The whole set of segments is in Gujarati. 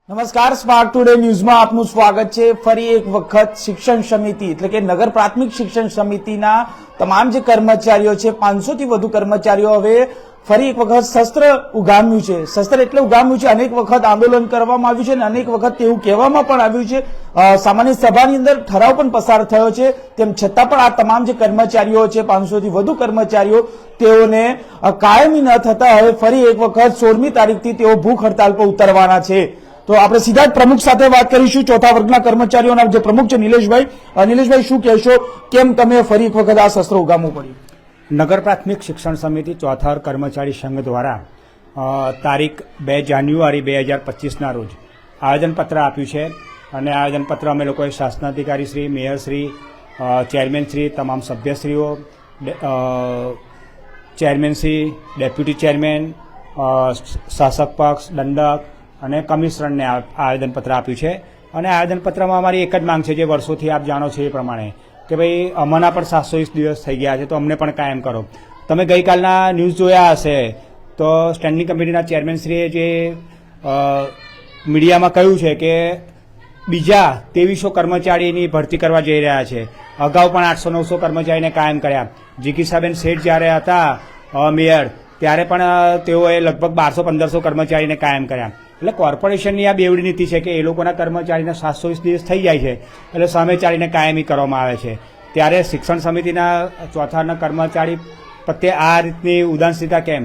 નમસ્કાર, સ્માર્ટ ટુડે ન્યૂઝમાં આપનું સ્વાગત છે। ફરી એક વખત શિક્ષણ સમિતિ એટલે કે નગર પ્રાથમિક શિક્ષણ સમિતિના તમામ જે કર્મચારીઓ છે 500 થી વધુ કર્મચારીઓ હવે ફરી એક વખત શસ્ત્ર ઉગામ્યું છે। શસ્ત્ર એટલે ઉગામ્યું છે, અનેક વખત આંદોલન કરવામાં આવ્યું છે અને અનેક વખત તેવું કહેવામાં પણ આવ્યું છે। સામાન્ય સભાની અંદર ઠરાવ પણ પસાર થયો છે, તેમ છતાં પણ આ તમામ જે કર્મચારીઓ છે 500 થી વધુ કર્મચારીઓ તેઓને કાયમી ન થતા હવે ફરી એક વખત 16મી તારીખથી તેઓ ભૂખ હડતાલ પર ઉતરવાના છે। તો આપણે સીધા જ પ્રમુખ સાથે વાત કરીશું। ચોથા વર્ગના કર્મચારીઓના જે પ્રમુખ છે નિલેશભાઈ શું કહેશો, કેમ તમે ફરી એક વખત આ શસ્ત્ર ઉગામવું પડ્યું? નગર પ્રાથમિક શિક્ષણ સમિતિ ચોથા વર્ગ કર્મચારી સંઘ દ્વારા તારીખ 2 જાન્યુઆરી 2025ના રોજ આવેદનપત્ર આપ્યું છે અને આવેદનપત્ર અમે લોકોએ શાસનાધિકારી શ્રી, મેયરશ્રી, ચેરમેનશ્રી, તમામ સભ્યશ્રીઓ, ચેરમેનશ્રી, ડેપ્યુટી ચેરમેન, શાસક પક્ષ, દંડક અને કમિશનરને આવેદનપત્ર આપ્યું છે। અને આવેદનપત્રમાં અમારી એક જ માંગ છે, જે વર્ષોથી આપ જાણો છો એ પ્રમાણે, કે ભાઈ અમારા પણ 720 દિવસ થઈ ગયા છે, તો અમને પણ કાયમ કરો। તમે ગઈકાલના ન્યૂઝ જોયા હશે તો સ્ટેન્ડિંગ કમિટીના ચેરમેનશ્રીએ જે મીડિયામાં કહ્યું છે કે બીજા 2300 કર્મચારીની ભરતી કરવા જઈ રહ્યા છે। અગાઉ પણ 800-900 કર્મચારીને કાયમ કર્યા। જીગીસાબેન શેઠ જ્યારે હતા મેયર ત્યારે પણ તેઓએ લગભગ 1200-1500 કર્મચારીને કાયમ કર્યા। એટલે કોર્પોરેશનની આ બેવડી નીતિ છે કે એ લોકોના કર્મચારીના 720 દિવસ થઈ જાય છે એટલે સામે ચાલીને કાયમી કરવામાં આવે છે। ત્યારે શિક્ષણ સમિતિના ચોથાના કર્મચારી પ્રત્યે આ રીતની ઉદાસીનતા કેમ?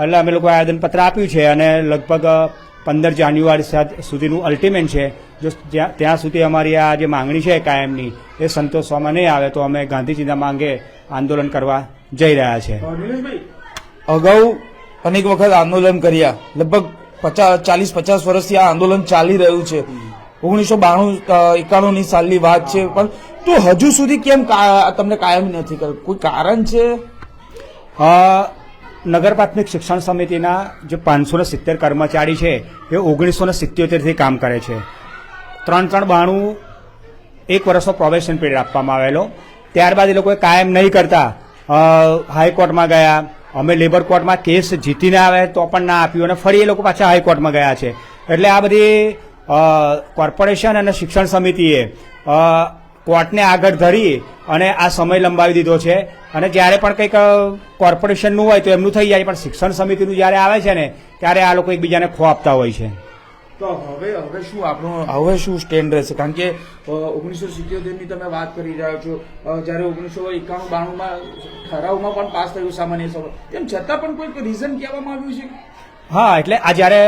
એટલે અમે લોકોએ આવેદનપત્ર આપ્યું છે અને લગભગ 15 જાન્યુઆરી સુધીનું અલ્ટિમેટ છે। જો ત્યાં સુધી અમારી આ જે માંગણી છે કાયમની એ સંતોષવામાં નહીં આવે તો અમે ગાંધીજીના માંગે આંદોલન કરવા જઈ રહ્યા છે। અગાઉ અનેક વખત આંદોલન કર્યા, લગભગ 40-50 વર્ષથી આ આંદોલન ચાલી રહ્યું છે। 1992-91ની સાલની વાત છે, પણ તો હજુ સુધી કેમ તમને કાયમ નથી કર્યું? કોઈ કારણ છે? નગર પ્રાથમિક શિક્ષણ સમિતિના જે 570 કર્મચારી છે એ 1977થી કામ કરે છે। 392 એક વર્ષનો પ્રોબેશન પીરિયડ આપવામાં આવેલો, ત્યારબાદ એ લોકોએ કાયમ નહીં કરતા હાઈકોર્ટમાં ગયા। અમે લેબર કોર્ટમાં કેસ જીતીને આવે તો પણ ના આપ્યું અને ફરી એ લોકો પાછા હાઈકોર્ટમાં ગયા છે। એટલે આ બધી કોર્પોરેશન અને શિક્ષણ સમિતિએ કોર્ટને આગળ ધરી અને આ સમય લંબાવી દીધો છે। અને જ્યારે પણ કંઈક કોર્પોરેશનનું હોય તો એમનું થઈ જાય, પણ શિક્ષણ સમિતિનું જ્યારે આવે છે ને ત્યારે આ લોકો એકબીજાને ખો આપતા હોય છે। તો હવે શું સ્ટેન્ડ રહેશે? કારણ કે 1977ની તમે વાત કરી રહ્યા છો, જ્યારે 1991-92માં ઠરાવમાં પણ પાસ થયું સામાન્ય સભા, તેમ છતાં પણ કોઈ રીઝન કહેવામાં આવ્યું છે? હા, એટલે આ જ્યારે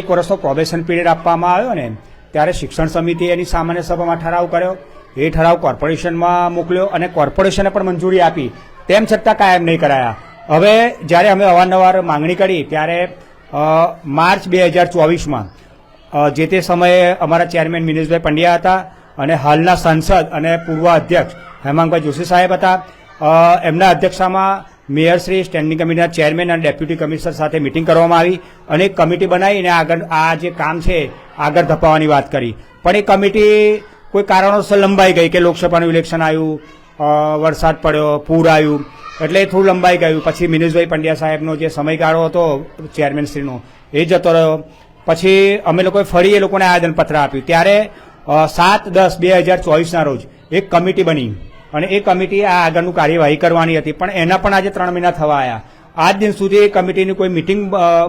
એક વર્ષનો પ્રોબેશન પીરિયડ આપવામાં આવ્યો ને ત્યારે શિક્ષણ સમિતિએ એની સામાન્ય સભામાં ઠરાવ કર્યો, એ ઠરાવ કોર્પોરેશનમાં મોકલ્યો અને કોર્પોરેશને પણ મંજૂરી આપી, તેમ છતાં કાયમ નહીં કરાયા। હવે જ્યારે અમે અવારનવાર માંગણી કરી ત્યારે માર્ચ 2024માં જે તે સમયે અમારા ચેરમેન મિનેશભાઈ પંડ્યા હતા અને હાલના સાંસદ અને પૂર્વ અધ્યક્ષ હેમાંગભાઈ જોશી સાહેબ હતા। એમના અધ્યક્ષતામાં મેયરશ્રી, સ્ટેન્ડિંગ કમિટીના ચેરમેન અને ડેપ્યુટી કમિશનર સાથે મિટિંગ કરવામાં આવી અને એક કમિટી બનાવીને આગળ આ જે કામ છે આગળ ધપાવવાની વાત કરી, પણ એ કમિટી કોઈ કારણોસર લંબાઈ ગઈ કે લોકસભાનું ઇલેક્શન આવ્યું, વરસાદ પડ્યો, પૂર આવ્યું, એટલે થોડું લંબાઈ ગયું। પછી મિનેશભાઈ પંડ્યા સાહેબનો જે સમયગાળો હતો ચેરમેનશ્રીનો એ જતો રહ્યો। પછી અમે લોકોએ ફરી એ લોકોને આવેદનપત્ર આપ્યું, ત્યારે 7/10/2024ના રોજ એક કમિટી બની અને એ કમિટી આ આગળનું કાર્યવાહી કરવાની હતી, પણ એના પણ આજે 3 મહિના થવા આવ્યા। આજ દિન સુધી એ કમિટીની કોઈ મિટિંગ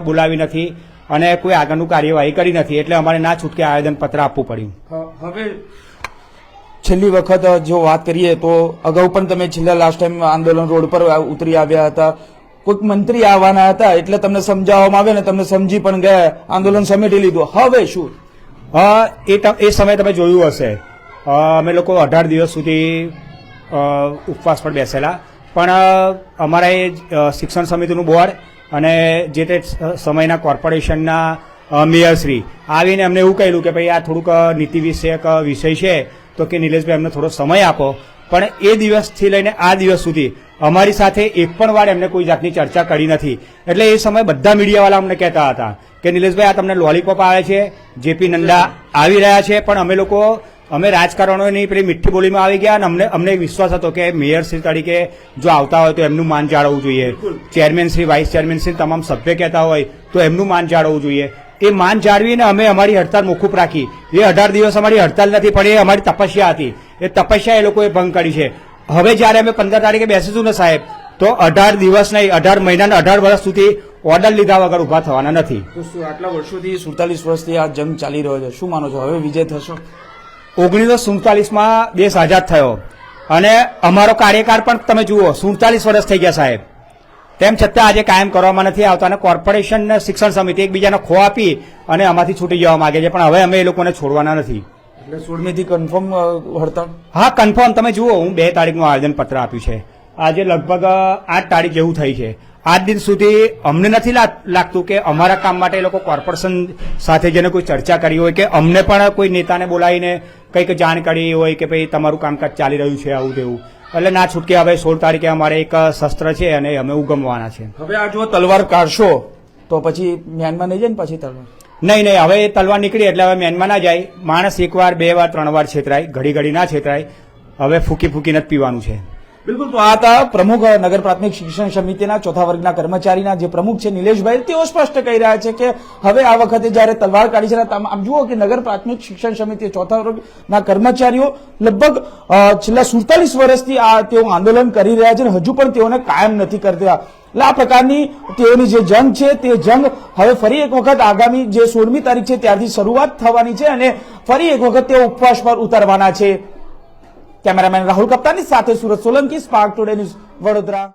બોલાવી નથી અને કોઈ આગળનું કાર્યવાહી કરી નથી, એટલે અમારે ના છૂટકે આવેદનપત્ર આપવું પડ્યું। હવે છેલ્લી વખત જો વાત કરીએ તો અગાઉ પણ તમે છેલ્લા લાસ્ટ ટાઈમ આંદોલન રોડ પર ઉતરી આવ્યા હતા, કોઈક મંત્રી આવવાના હતા એટલે તમને સમજાવવામાં આવે ને તમે સમજી પણ ગયા, આંદોલન સમેટી લીધું, હવે શું? એ સમયે તમે જોયું હશે અમે લોકો 18 દિવસ સુધી ઉપવાસ પર બેસેલા, પણ અમારા એ શિક્ષણ સમિતિનું બોર્ડ અને જે તે સમયના કોર્પોરેશનના મેયરશ્રી આવીને અમને એવું કહેલું કે ભાઈ આ થોડુંક નીતિ વિષયક વિષય છે તો કે નિલેશભાઈ અમને થોડો સમય આપો, પણ એ દિવસથી લઈને આ દિવસ સુધી અમારી સાથે એક પણ વાર એમને કોઈ જાતની ચર્ચા કરી નથી। એટલે એ સમયે બધા મીડિયાવાળા અમને કહેતા હતા કે નિલેશભાઈ આ તમને લોલીપોપ આવે છે, જેપી નડ્ડા આવી રહ્યા છે, પણ અમે રાજકારણોની પેલી મીઠી બોલીમાં આવી ગયા અને અમને વિશ્વાસ હતો કે મેયરશ્રી તરીકે જો આવતા હોય તો એમનું માન જાળવવું જોઈએ, ચેરમેનશ્રી, વાઇસ ચેરમેનશ્રી તમામ સભ્ય કહેતા હોય તો એમનું માન જાળવવું જોઈએ। એ માન જાળવીને અમે અમારી હડતાલ મોકૂફ રાખી. એ 18 દિવસ અમારી હડતાલ નથી પણ એ અમારી તપસ્યા હતી. એ તપસ્યા એ લોકોએ ભંગ કરી છે. હવે જયારે અમે 15 તારીખે બેસીશું ને સાહેબ, તો 18 દિવસ નહીં, 18 મહિના ને 18 વર્ષ સુધી ઓર્ડર લીધા વગર ઉભા થવાના નથી. તો શું આટલા વર્ષોથી 47 વર્ષથી આ જંગ ચાલી રહ્યો છે, શું માનો છો હવે વિજય થશો? 1947માં દેશ આઝાદ થયો અને અમારો કાર્યકાળ પણ તમે જુઓ 47 વર્ષ થઈ ગયા સાહેબ, તેમ છતાં આજે કાયમ કરવામાં નથી આવતા. અને કોર્પોરેશન ને શિક્ષણ સમિતિ એકબીજાને ખો આપી અને આમાંથી છૂટી જવા માંગે છે, પણ હવે અમે એ લોકોને છોડવાના નથી. એટલે 16મી થી કન્ફર્મ હડતાળ? હા, કન્ફર્મ. તમે જુઓ, હું 2 તારીખનું આવેદન પત્ર આપ્યું છે, આજે લગભગ 8 તારીખ જેવું થઈ છે. આજ દિન સુધી અમને નથી લાગતું કે અમારા કામ માટે એ લોકો કોર્પોરેશન સાથે જેને કોઈ ચર્ચા કરી હોય કે અમને પણ કોઈ નેતાને બોલાવીને કંઈક જાણ કરી હોય કે ભાઈ તમારું કામકાજ ચાલી રહ્યું છે આવું તેવું. એટલે ના છૂટકે હવે 16 તારીખે અમારે એક શસ્ત્ર છે અને અમે ઉગમવાના છે. હવે આ જો તલવાર કાઢશો તો પછી મ્યાનમાર નહીં જાય ને પછી તલવાર? નહીં, હવે એ તલવાર નીકળી એટલે હવે મ્યાનમાર ના જાય. માણસ 1 વાર 2 વાર 3 વાર છેતરાય, ઘડી ના છેતરાય. હવે ફૂકી ફૂકીને જ પીવાનું છે. બિલકુલ. તો આ હતા પ્રમુખ નગર પ્રાથમિક શિક્ષણ સમિતિના 4થા વર્ગના કર્મચારીના જે પ્રમુખ છે નિલેશભાઈ. તેઓ સ્પષ્ટ કહી રહ્યા છે કે હવે આ વખતે જયારે તલવાર કાઢી છે, આમ જુઓ કે નગર પ્રાથમિક શિક્ષણ સમિતિ 4થા વર્ગના કર્મચારીઓ લગભગ છેલ્લા 47 વર્ષથી આ તેઓ આંદોલન કરી રહ્યા છે અને હજુ પણ તેઓને કાયમ નથી કરતા. એટલે આ પ્રકારની તેઓની જે જંગ છે તે જંગ હવે ફરી એક વખત આગામી જે 16મી તારીખ છે ત્યારથી શરૂઆત થવાની છે અને ફરી એક વખત તેઓ ઉપવાસ પર ઉતરવાના છે. કેમેરામેન રાહુલ કપ્તાની સાથે Surat Solanki, spark today news, Vadodara.